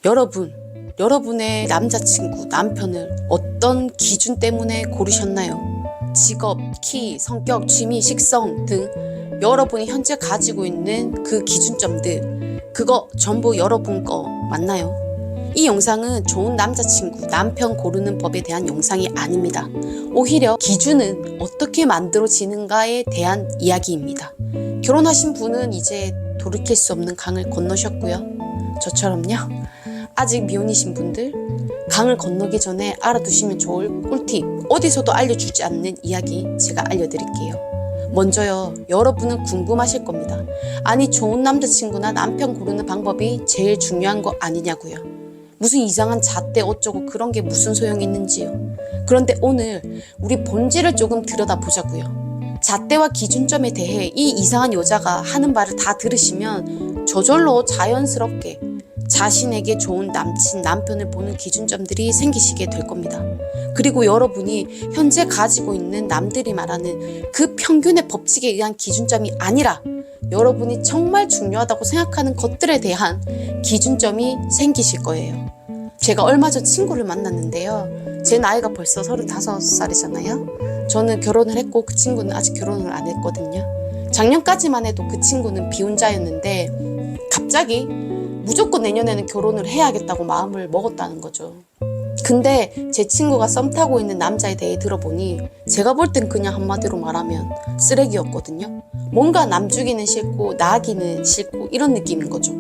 여러분의 남자친구, 남편을 어떤 기준 때문에 고르셨나요? 직업, 키, 성격, 취미, 식성 등 여러분이 현재 가지고 있는 그 기준점들, 그거 전부 여러분 거 맞나요? 이 영상은 좋은 남자친구, 남편 고르는 법에 대한 영상이 아닙니다. 오히려 기준은 어떻게 만들어지는가에 대한 이야기입니다. 결혼하신 분은 이제 돌이킬 수 없는 강을 건너셨고요. 저처럼요. 아직 미혼이신 분들, 강을 건너기 전에 알아두시면 좋을 꿀팁, 어디서도 알려주지 않는 이야기 제가 알려드릴게요. 먼저요, 여러분은 궁금하실 겁니다. 아니, 좋은 남자친구나 남편 고르는 방법이 제일 중요한 거 아니냐고요. 무슨 이상한 잣대 어쩌고 그런 게 무슨 소용이 있는지요. 그런데 오늘 우리 본질을 조금 들여다보자고요. 잣대와 기준점에 대해 이 이상한 여자가 하는 말을 다 들으시면 저절로 자연스럽게 자신에게 좋은 남친, 남편을 보는 기준점들이 생기시게 될 겁니다. 그리고 여러분이 현재 가지고 있는 남들이 말하는 그 평균의 법칙에 의한 기준점이 아니라 여러분이 정말 중요하다고 생각하는 것들에 대한 기준점이 생기실 거예요. 제가 얼마 전 친구를 만났는데요. 제 나이가 벌써 35살이잖아요. 저는 결혼을 했고 그 친구는 아직 결혼을 안 했거든요. 작년까지만 해도 그 친구는 비혼자였는데 갑자기 무조건 내년에는 결혼을 해야겠다고 마음을 먹었다는 거죠. 근데 제 친구가 썸 타고 있는 남자에 대해 들어보니 제가 볼 땐 그냥 한마디로 말하면 쓰레기였거든요. 뭔가 남주기는 싫고 나기는 싫고 이런 느낌인 거죠.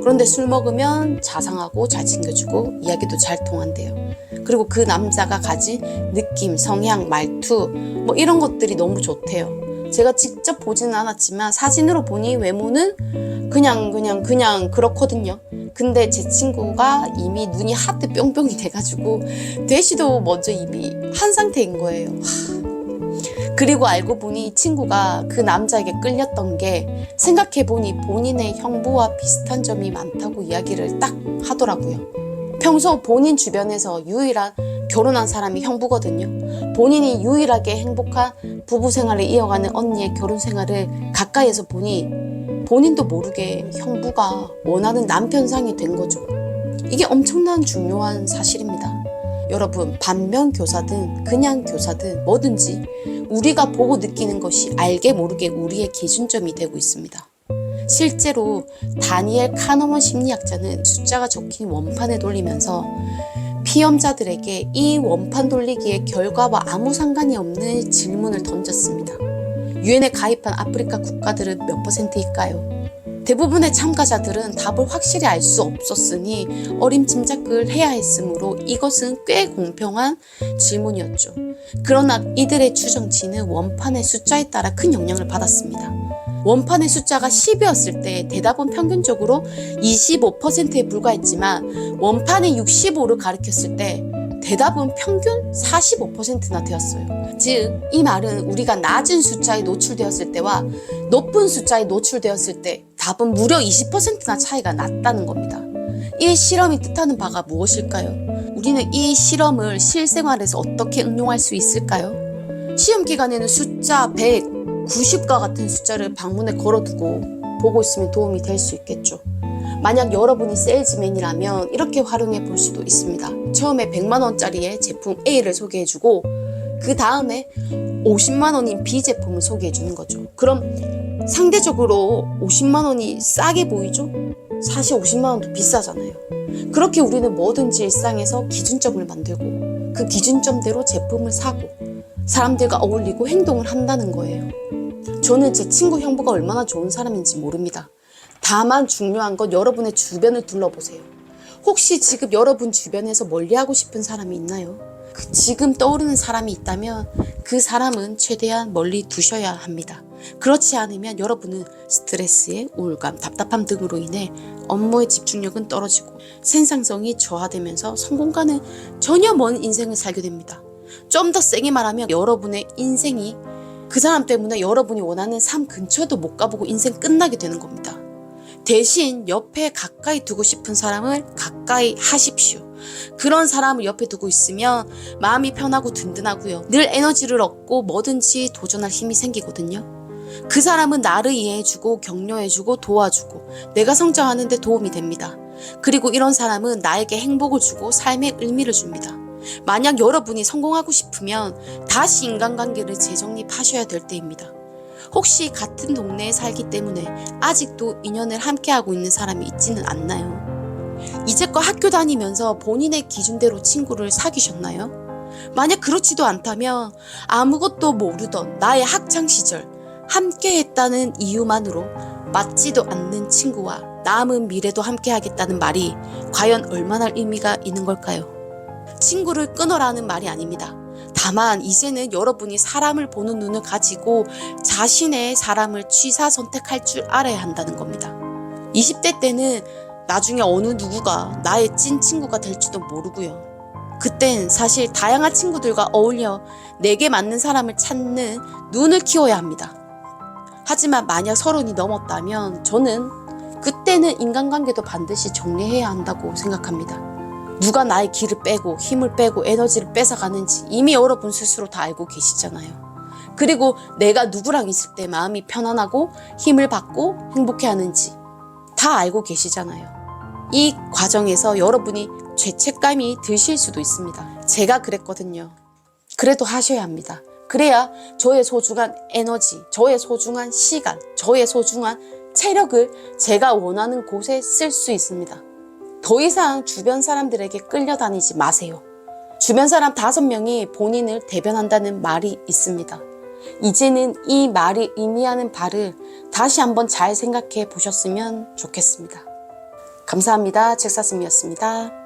그런데 술 먹으면 자상하고 잘 챙겨주고 이야기도 잘 통한대요. 그리고 그 남자가 가진 느낌, 성향, 말투 뭐 이런 것들이 너무 좋대요. 제가 직접 보지는 않았지만 사진으로 보니 외모는 그냥 그렇거든요. 근데 제 친구가 이미 눈이 하트 뿅뿅이 돼가지고 대시도 먼저 이미 한 상태인 거예요. 그리고 알고 보니 이 친구가 그 남자에게 끌렸던 게 생각해보니 본인의 형부와 비슷한 점이 많다고 이야기를 딱 하더라고요. 평소 본인 주변에서 유일한 결혼한 사람이 형부거든요. 본인이 유일하게 행복한 부부 생활을 이어가는 언니의 결혼 생활을 가까이에서 보니 본인도 모르게 형부가 원하는 남편상이 된 거죠. 이게 엄청난 중요한 사실입니다. 여러분, 반면 교사든 그냥 교사든 뭐든지 우리가 보고 느끼는 것이 알게 모르게 우리의 기준점이 되고 있습니다. 실제로 다니엘 카너먼 심리학자는 숫자가 적힌 원판을 돌리면서 피험자들에게 이 원판 돌리기의 결과와 아무 상관이 없는 질문을 던졌습니다. 유엔에 가입한 아프리카 국가들은 몇 %일까요? 대부분의 참가자들은 답을 확실히 알 수 없었으니 어림짐작을 해야 했으므로 이것은 꽤 공평한 질문이었죠. 그러나 이들의 추정치는 원판의 숫자에 따라 큰 영향을 받았습니다. 원판의 숫자가 10이었을 때 대답은 평균적으로 25%에 불과했지만 원판이 65를 가리켰을 때 대답은 평균 45%나 되었어요. 즉, 이 말은 우리가 낮은 숫자에 노출되었을 때와 높은 숫자에 노출되었을 때 답은 무려 20%나 차이가 났다는 겁니다. 이 실험이 뜻하는 바가 무엇일까요? 우리는 이 실험을 실생활에서 어떻게 응용할 수 있을까요? 시험 기간에는 숫자 100, 90과 같은 숫자를 방문에 걸어두고 보고 있으면 도움이 될 수 있겠죠. 만약 여러분이 세일즈맨이라면 이렇게 활용해 볼 수도 있습니다. 처음에 100만원짜리의 제품 A를 소개해주고 그 다음에 50만원인 B 제품을 소개해주는 거죠. 그럼 상대적으로 50만원이 싸게 보이죠? 사실 50만원도 비싸잖아요. 그렇게 우리는 뭐든지 일상에서 기준점을 만들고 그 기준점대로 제품을 사고 사람들과 어울리고 행동을 한다는 거예요. 저는 제 친구 형부가 얼마나 좋은 사람인지 모릅니다. 다만 중요한 건 여러분의 주변을 둘러보세요. 혹시 지금 여러분 주변에서 멀리하고 싶은 사람이 있나요? 지금 떠오르는 사람이 있다면 그 사람은 최대한 멀리 두셔야 합니다. 그렇지 않으면 여러분은 스트레스에 우울감, 답답함 등으로 인해 업무의 집중력은 떨어지고 생산성이 저하되면서 성공과는 전혀 먼 인생을 살게 됩니다. 좀 더 세게 말하면 여러분의 인생이 그 사람 때문에 여러분이 원하는 삶 근처에도 못 가보고 인생 끝나게 되는 겁니다. 대신 옆에 가까이 두고 싶은 사람을 가까이 하십시오. 그런 사람을 옆에 두고 있으면 마음이 편하고 든든하고요. 늘 에너지를 얻고 뭐든지 도전할 힘이 생기거든요. 그 사람은 나를 이해해주고 격려해주고 도와주고 내가 성장하는 데 도움이 됩니다. 그리고 이런 사람은 나에게 행복을 주고 삶의 의미를 줍니다. 만약 여러분이 성공하고 싶으면 다시 인간관계를 재정립하셔야 될 때입니다. 혹시 같은 동네에 살기 때문에 아직도 인연을 함께하고 있는 사람이 있지는 않나요? 이제껏 학교 다니면서 본인의 기준대로 친구를 사귀셨나요? 만약 그렇지도 않다면 아무것도 모르던 나의 학창시절 함께했다는 이유만으로 맞지도 않는 친구와 남은 미래도 함께하겠다는 말이 과연 얼마나 의미가 있는 걸까요? 친구를 끊어라는 말이 아닙니다. 다만 이제는 여러분이 사람을 보는 눈을 가지고 자신의 사람을 취사 선택할 줄 알아야 한다는 겁니다. 20대 때는 나중에 어느 누구가 나의 찐 친구가 될지도 모르고요. 그땐 사실 다양한 친구들과 어울려 내게 맞는 사람을 찾는 눈을 키워야 합니다. 하지만 만약 30이 넘었다면 저는 그때는 인간관계도 반드시 정리해야 한다고 생각합니다. 누가 나의 길을 빼고 힘을 빼고 에너지를 뺏어가는지 이미 여러분 스스로 다 알고 계시잖아요. 그리고 내가 누구랑 있을 때 마음이 편안하고 힘을 받고 행복해하는지 다 알고 계시잖아요. 이 과정에서 여러분이 죄책감이 드실 수도 있습니다. 제가 그랬거든요. 그래도 하셔야 합니다. 그래야 저의 소중한 에너지, 저의 소중한 시간, 저의 소중한 체력을 제가 원하는 곳에 쓸 수 있습니다. 더 이상 주변 사람들에게 끌려다니지 마세요. 주변 사람 5명이 본인을 대변한다는 말이 있습니다. 이제는 이 말이 의미하는 바를 다시 한번 잘 생각해 보셨으면 좋겠습니다. 감사합니다. 책사슴이었습니다.